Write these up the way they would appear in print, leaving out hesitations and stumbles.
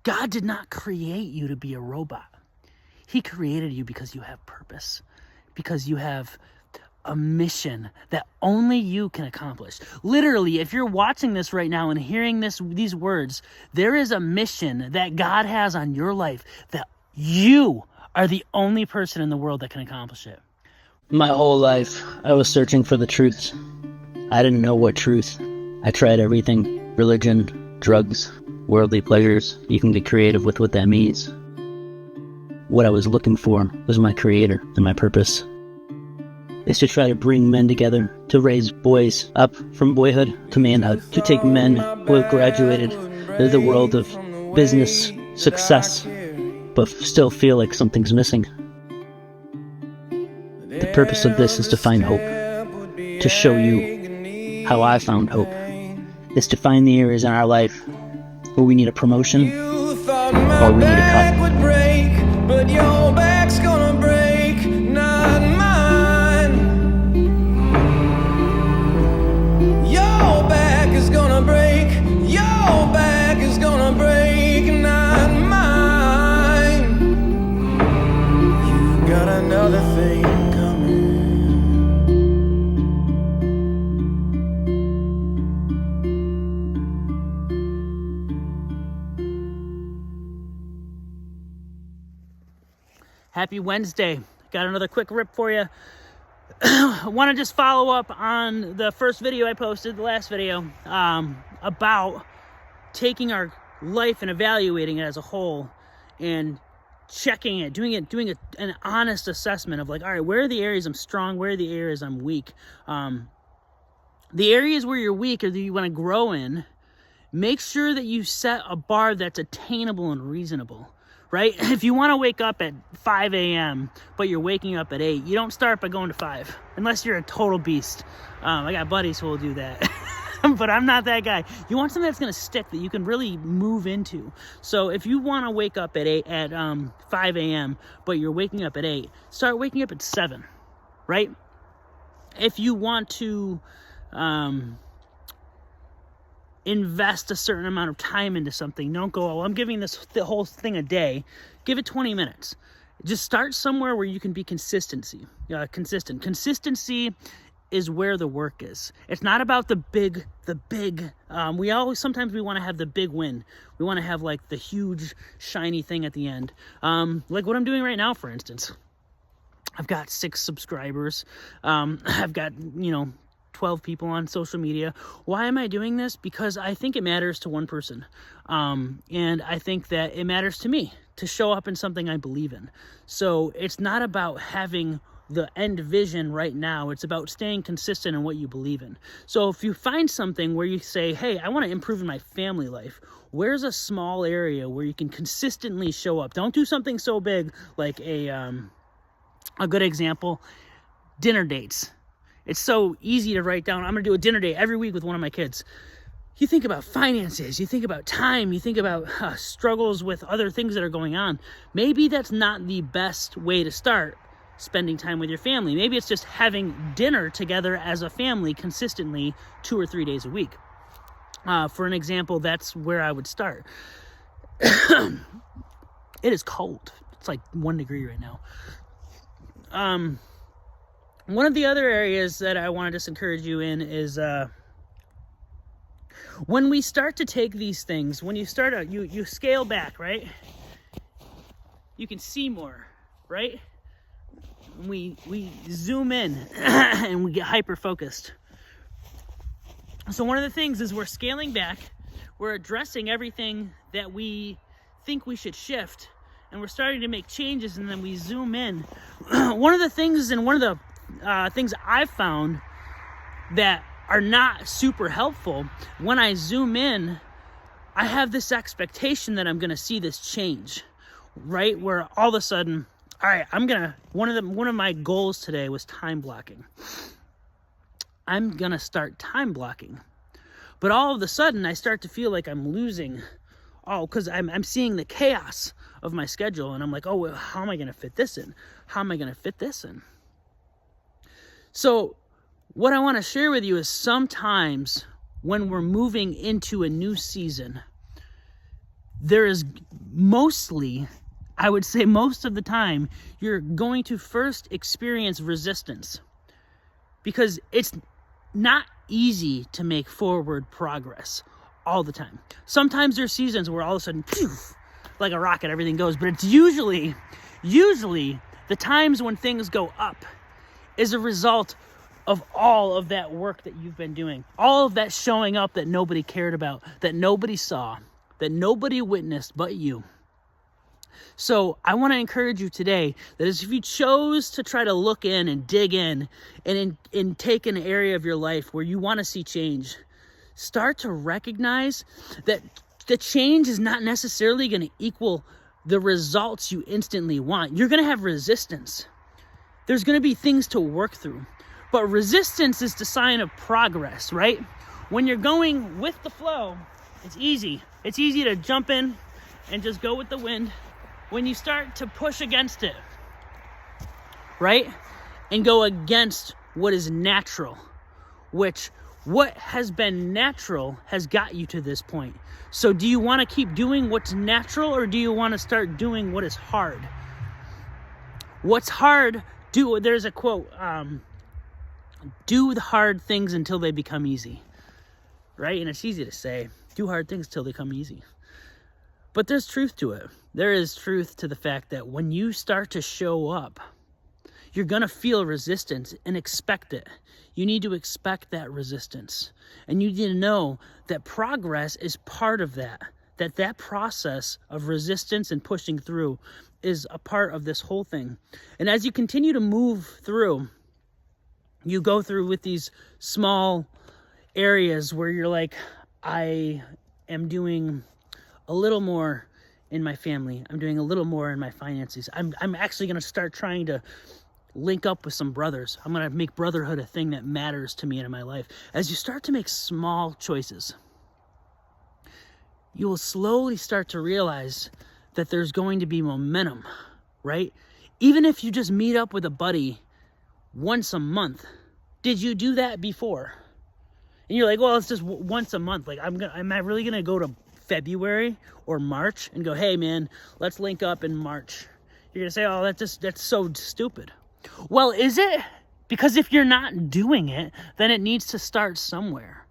God did not create you to be a robot. He created you because you have purpose, because you have a mission that only you can accomplish. Literally, if you're watching this right now and hearing these words, there is a mission that God has on your life that you are the only person in the world that can accomplish it. My whole life, I was searching for the truth. I didn't know what truth. I tried everything: religion, drugs, worldly pleasures. You can get creative with what that means. What I was looking for was my creator and my purpose. Is to try to bring men together, to raise boys up from boyhood to manhood, to take men who have graduated into the world of business, success, but still feel like something's missing. The purpose of this is to find hope, to show you how I found hope, is to find the areas in our life where we need a promotion or we need a cut. But your back's gonna break, not mine. Your back is gonna break, your back is gonna break, not mine. You got another thing coming. Happy Wednesday. Got another quick rip for you. I want to just follow up on the first video I posted, the last video, about taking our life and evaluating it as a whole and checking it, doing an honest assessment of like, all right, where are the areas I'm strong? Where are the areas I'm weak? The areas where you're weak or that you want to grow in, make sure that you set a bar that's attainable and reasonable. Right? If you want to wake up at 5 a.m., but you're waking up at 8, you don't start by going to 5, unless you're a total beast. I got buddies who will do that, but I'm not that guy. You want something that's going to stick, that you can really move into. So if you want to wake up at 5 a.m., but you're waking up at 8, start waking up at 7, right? If you want to invest a certain amount of time into something, don't go, oh, I'm giving the whole thing a day. Give it 20 minutes. Just start somewhere where you can be consistent. Consistency is where the work is. It's not about the big, sometimes we want to have the big win. We want to have like the huge shiny thing at the end. Like what I'm doing right now, for instance. I've got 6 subscribers. I've got, 12 people on social media. Why am I doing this? Because I think it matters to one person. And I think that it matters to me to show up in something I believe in. So it's not about having the end vision right now. It's about staying consistent in what you believe in. So if you find something where you say, hey, I want to improve in my family life, where's a small area where you can consistently show up? Don't do something so big like a good example, dinner dates. It's so easy to write down, I'm going to do a dinner date every week with one of my kids. You think about finances, you think about time, you think about struggles with other things that are going on. Maybe that's not the best way to start spending time with your family. Maybe it's just having dinner together as a family consistently 2 or 3 days a week. For an example, that's where I would start. It is cold. It's like 1 degree right now. One of the other areas that I want to just encourage you in is when we start to take these things, when you start out, you scale back, right? You can see more, right? We zoom in and we get hyper focused. So one of the things is we're scaling back, we're addressing everything that we think we should shift, and we're starting to make changes, and then we zoom in. One of the things things I've found that are not super helpful, when I zoom in, I have this expectation that I'm going to see this change, right? Where all of a sudden, all right, one of my goals today was time blocking. I'm going to start time blocking. But all of a sudden, I start to feel like I'm losing, because I'm seeing the chaos of my schedule, and I'm like, oh, well, how am I going to fit this in? How am I going to fit this in? So what I want to share with you is sometimes when we're moving into a new season, there is mostly, I would say most of the time, you're going to first experience resistance, because it's not easy to make forward progress all the time. Sometimes there's seasons where all of a sudden, phew, like a rocket, everything goes, but it's usually the times when things go up is a result of all of that work that you've been doing, all of that showing up that nobody cared about, that nobody saw, that nobody witnessed but you. So I want to encourage you today that if you chose to try to look in and dig in and take an area of your life where you want to see change, start to recognize that the change is not necessarily going to equal the results you instantly want. You're going to have resistance. There's going to be things to work through. But resistance is the sign of progress, right? When you're going with the flow, it's easy. It's easy to jump in and just go with the wind. When you start to push against it, right? And go against what is natural, which what has been natural has got you to this point. So do you want to keep doing what's natural, or do you want to start doing what is hard? What's hard, there's a quote, do the hard things until they become easy, right? And it's easy to say, do hard things till they come easy. But there's truth to it. There is truth to the fact that when you start to show up, you're going to feel resistance, and expect it. You need to expect that resistance. And you need to know that progress is part of that. That process of resistance and pushing through is a part of this whole thing. And as you continue to move through, you go through with these small areas where you're like, I am doing a little more in my family. I'm doing a little more in my finances. I'm actually going to start trying to link up with some brothers. I'm going to make brotherhood a thing that matters to me and in my life. As you start to make small choices, you will slowly start to realize that there's going to be momentum, right? Even if you just meet up with a buddy once a month. Did you do that before? And you're like, well, it's just once a month. Like, am I really going to go to February or March and go, hey man, let's link up in March? You're going to say, oh, that's so stupid. Well, is it? Because if you're not doing it, then it needs to start somewhere.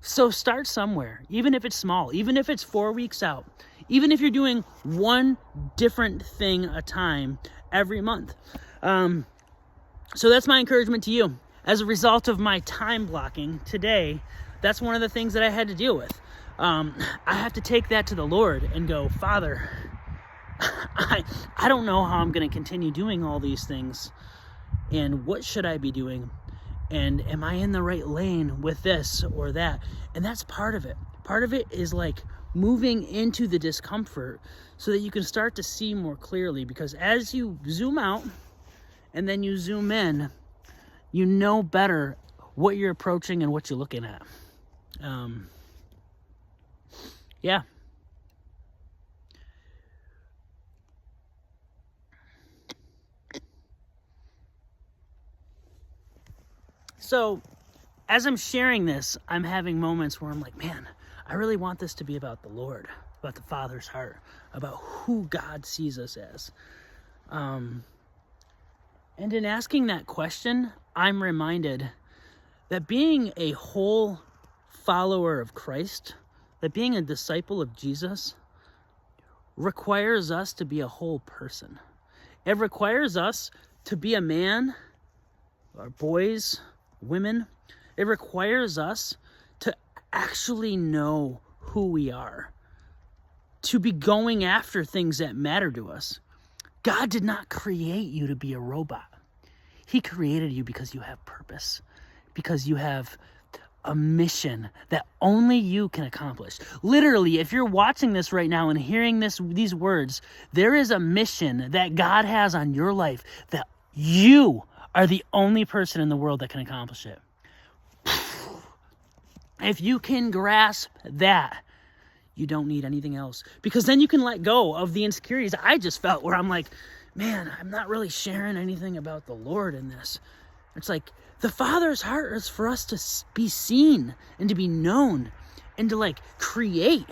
So start somewhere, even if it's small, even if it's 4 weeks out, even if you're doing one different thing a time every month. So that's my encouragement to you. As a result of my time blocking today, that's one of the things that I had to deal with. I have to take that to the Lord and go, Father, I don't know how I'm going to continue doing all these things. And what should I be doing? And am I in the right lane with this or that? And that's part of it. Part of it is like moving into the discomfort so that you can start to see more clearly. Because as you zoom out and then you zoom in, you know better what you're approaching and what you're looking at. Yeah. So, as I'm sharing this, I'm having moments where I'm like, man, I really want this to be about the Lord, about the Father's heart, about who God sees us as. And in asking that question, I'm reminded that being a whole follower of Christ, that being a disciple of Jesus, requires us to be a whole person. It requires us to be a man, or boys, women. It requires us to actually know who we are, to be going after things that matter to us. God did not create you to be a robot. He created you because you have purpose, because you have a mission that only you can accomplish. Literally, if you're watching this right now and hearing these words, there is a mission that God has on your life that you are the only person in the world that can accomplish it. If you can grasp that, you don't need anything else. Because then you can let go of the insecurities I just felt, where I'm like, man, I'm not really sharing anything about the Lord in this. It's like, the Father's heart is for us to be seen and to be known and to like create.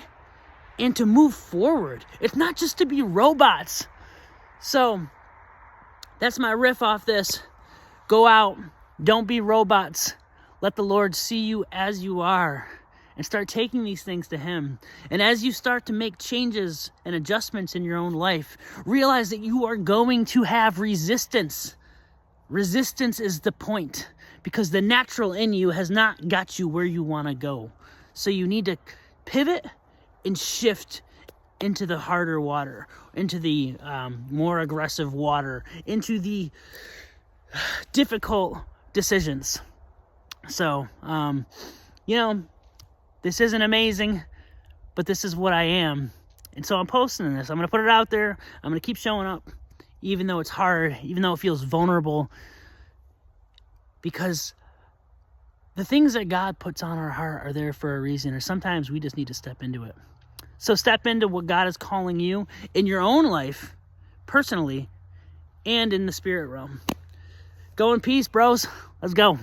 and to move forward. It's not just to be robots. So that's my riff off this. Go out, don't be robots. Let the Lord see you as you are, and start taking these things to him. And as you start to make changes and adjustments in your own life, realize that you are going to have resistance. Resistance is the point, because the natural in you has not got you where you want to go. So you need to pivot and shift into the harder water, into the more aggressive water, into the difficult decisions. So, this isn't amazing, but this is what I am. And so I'm posting this. I'm going to put it out there. I'm going to keep showing up, even though it's hard, even though it feels vulnerable, because the things that God puts on our heart are there for a reason, and sometimes we just need to step into it. So step into what God is calling you in your own life, personally, and in the spirit realm. Go in peace, bros. Let's go.